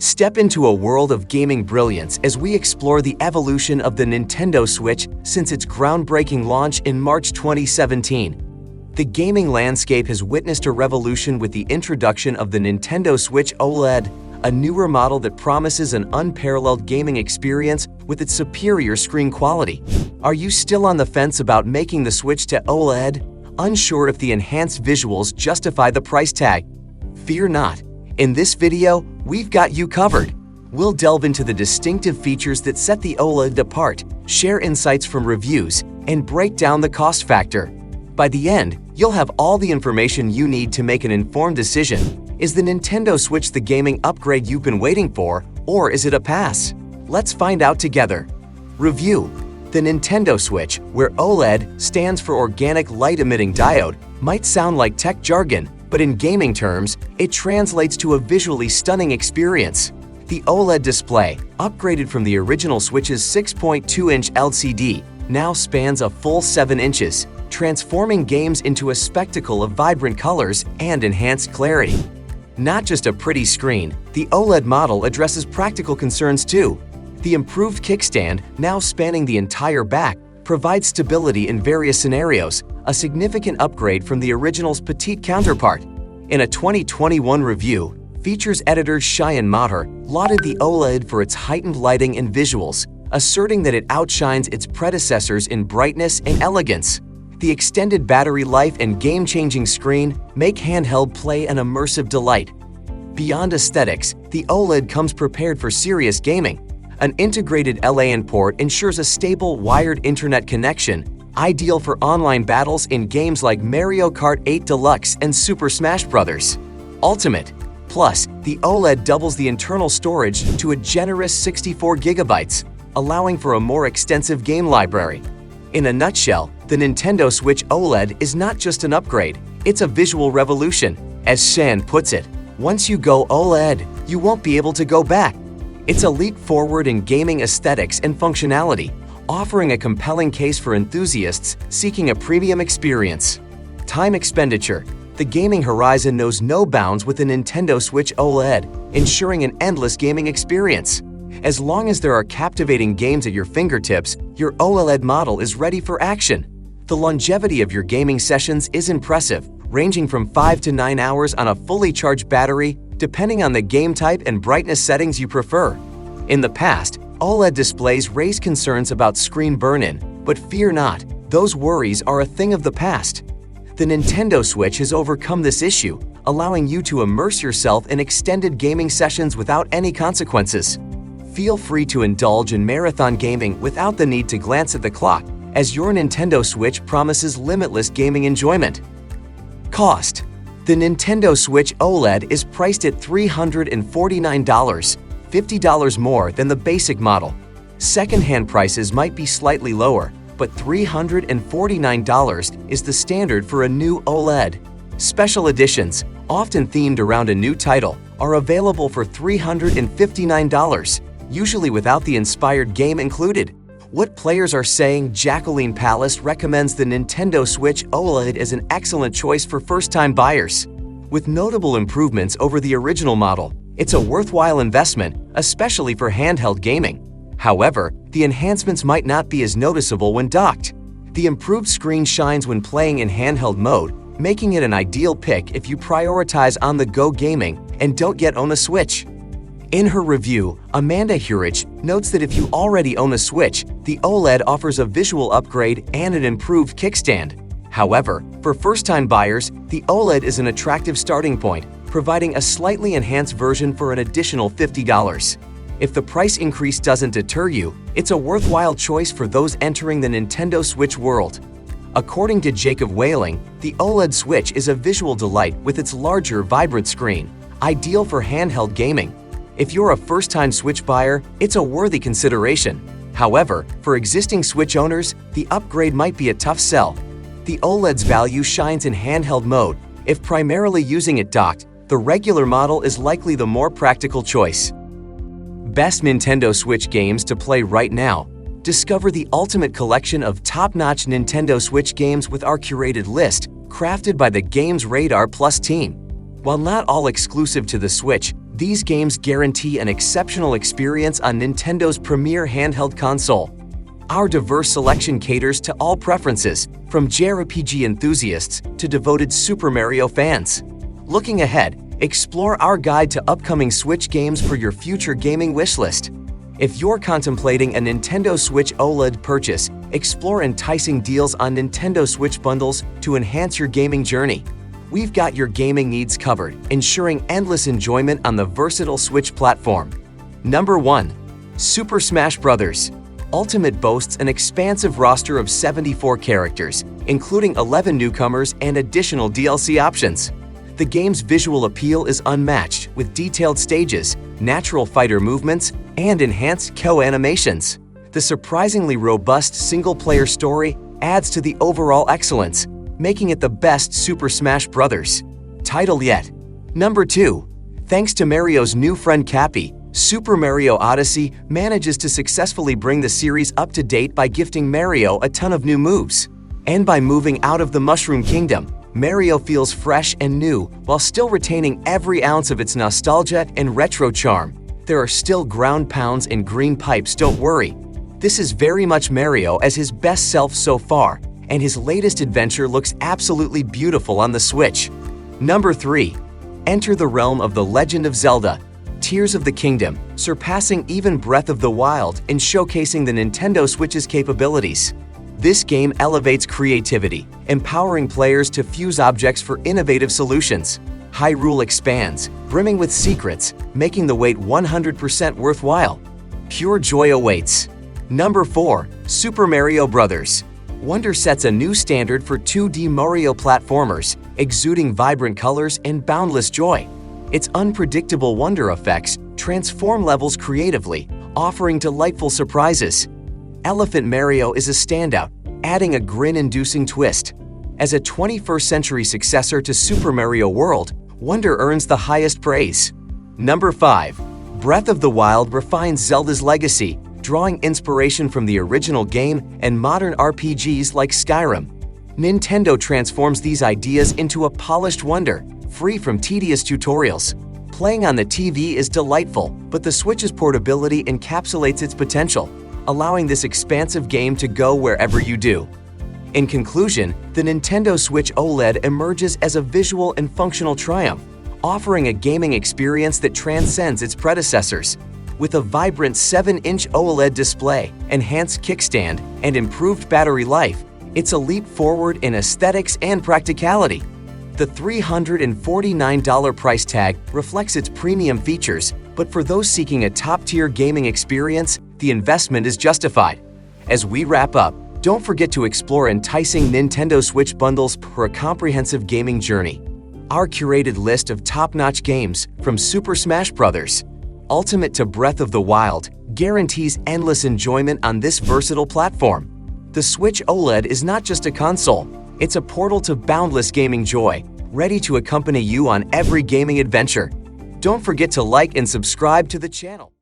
Step into a world of gaming brilliance as we explore the evolution of the Nintendo Switch since its groundbreaking launch in March 2017. The gaming landscape has witnessed a revolution with the introduction of the Nintendo Switch OLED, a newer model that promises an unparalleled gaming experience with its superior screen quality. Are you still on the fence about making the switch to OLED? Unsure if the enhanced visuals justify the price tag? Fear not. In this video, we've got you covered. We'll delve into the distinctive features that set the OLED apart, share insights from reviews, and break down the cost factor. By the end, you'll have all the information you need to make an informed decision. Is the Nintendo Switch the gaming upgrade you've been waiting for, or is it a pass? Let's find out together. Review. The Nintendo Switch, where OLED stands for Organic Light Emitting Diode, might sound like tech jargon, but in gaming terms, it translates to a visually stunning experience. The OLED display, upgraded from the original Switch's 6.2-inch LCD, now spans a full 7 inches, transforming games into a spectacle of vibrant colors and enhanced clarity. Not just a pretty screen, the OLED model addresses practical concerns too. The improved kickstand, now spanning the entire back, provides stability in various scenarios, a significant upgrade from the original's petite counterpart. In a 2021 review, features editor Cheyenne Maher lauded the OLED for its heightened lighting and visuals, asserting that it outshines its predecessors in brightness and elegance. The extended battery life and game-changing screen make handheld play an immersive delight. Beyond aesthetics, the OLED comes prepared for serious gaming. An integrated LAN port ensures a stable wired internet connection, ideal for online battles in games like Mario Kart 8 Deluxe and Super Smash Bros. Ultimate. Plus, the OLED doubles the internal storage to a generous 64 GB, allowing for a more extensive game library. In a nutshell, the Nintendo Switch OLED is not just an upgrade, it's a visual revolution. As Shan puts it, once you go OLED, you won't be able to go back. It's a leap forward in gaming aesthetics and functionality, offering a compelling case for enthusiasts seeking a premium experience. Time expenditure. The gaming horizon knows no bounds with the Nintendo Switch OLED, ensuring an endless gaming experience. As long as there are captivating games at your fingertips, your OLED model is ready for action. The longevity of your gaming sessions is impressive, ranging from 5 to 9 hours on a fully charged battery, depending on the game type and brightness settings you prefer. In the past, OLED displays raised concerns about screen burn-in, but fear not, those worries are a thing of the past. The Nintendo Switch has overcome this issue, allowing you to immerse yourself in extended gaming sessions without any consequences. Feel free to indulge in marathon gaming without the need to glance at the clock, as your Nintendo Switch promises limitless gaming enjoyment. Cost. The Nintendo Switch OLED is priced at $349, $50 more than the basic model. Second-hand prices might be slightly lower, but $349 is the standard for a new OLED. Special editions, often themed around a new title, are available for $359, usually without the inspired game included. What players are saying? Jacqueline Palace recommends the Nintendo Switch OLED as an excellent choice for first-time buyers. With notable improvements over the original model, it's a worthwhile investment, especially for handheld gaming. However, the enhancements might not be as noticeable when docked. The improved screen shines when playing in handheld mode, making it an ideal pick if you prioritize on-the-go gaming and don't yet own a Switch. In her review, Amanda Hurich notes that if you already own a Switch, the OLED offers a visual upgrade and an improved kickstand. However, for first-time buyers, the OLED is an attractive starting point, providing a slightly enhanced version for an additional $50. If the price increase doesn't deter you, it's a worthwhile choice for those entering the Nintendo Switch world. According to Jacob Whaling, the OLED Switch is a visual delight with its larger, vibrant screen, ideal for handheld gaming. If you're a first-time Switch buyer, it's a worthy consideration. However, for existing Switch owners, the upgrade might be a tough sell. The OLED's value shines in handheld mode. If primarily using it docked, the regular model is likely the more practical choice. Best Nintendo Switch games to play right now. Discover the ultimate collection of top-notch Nintendo Switch games with our curated list, crafted by the Games Radar Plus team. While not all exclusive to the Switch, These games guarantee an exceptional experience on Nintendo's premier handheld console. Our diverse selection caters to all preferences, from JRPG enthusiasts to devoted Super Mario fans. Looking ahead, explore our guide to upcoming Switch games for your future gaming wishlist. If you're contemplating a Nintendo Switch OLED purchase, explore enticing deals on Nintendo Switch bundles to enhance your gaming journey. We've got your gaming needs covered, ensuring endless enjoyment on the versatile Switch platform. Number 1. Super Smash Bros. Ultimate boasts an expansive roster of 74 characters, including 11 newcomers and additional DLC options. The game's visual appeal is unmatched, with detailed stages, natural fighter movements, and enhanced co-animations. The surprisingly robust single-player story adds to the overall excellence, making it the best Super Smash Bros. Title yet. Number 2. Thanks to Mario's new friend Cappy, Super Mario Odyssey manages to successfully bring the series up to date by gifting Mario a ton of new moves. And by moving out of the Mushroom Kingdom, Mario feels fresh and new while still retaining every ounce of its nostalgia and retro charm. There are still ground pounds and green pipes, don't worry. This is very much Mario as his best self so far, and his latest adventure looks absolutely beautiful on the Switch. Number 3. Enter the realm of The Legend of Zelda: Tears of the Kingdom, surpassing even Breath of the Wild in showcasing the Nintendo Switch's capabilities. This game elevates creativity, empowering players to fuse objects for innovative solutions. Hyrule expands, brimming with secrets, making the wait 100% worthwhile. Pure joy awaits. Number 4. Super Mario Bros. Wonder sets a new standard for 2D Mario platformers, exuding vibrant colors and boundless joy. Its unpredictable wonder effects transform levels creatively, offering delightful surprises. Elephant Mario is a standout, adding a grin-inducing twist. As a 21st century successor to Super Mario World, Wonder earns the highest praise. Number 5. Breath of the Wild refines Zelda's legacy, drawing inspiration from the original game and modern RPGs like Skyrim. Nintendo transforms these ideas into a polished wonder, free from tedious tutorials. Playing on the TV is delightful, but the Switch's portability encapsulates its potential, allowing this expansive game to go wherever you do. In conclusion, the Nintendo Switch OLED emerges as a visual and functional triumph, offering a gaming experience that transcends its predecessors. With a vibrant 7-inch OLED display, enhanced kickstand, and improved battery life, it's a leap forward in aesthetics and practicality. The $349 price tag reflects its premium features, but for those seeking a top-tier gaming experience, the investment is justified. As we wrap up, don't forget to explore enticing Nintendo Switch bundles for a comprehensive gaming journey. Our curated list of top-notch games, from Super Smash Bros. Ultimate to Breath of the Wild, guarantees endless enjoyment on this versatile platform. The Switch OLED is not just a console, it's a portal to boundless gaming joy, ready to accompany you on every gaming adventure. Don't forget to like and subscribe to the channel.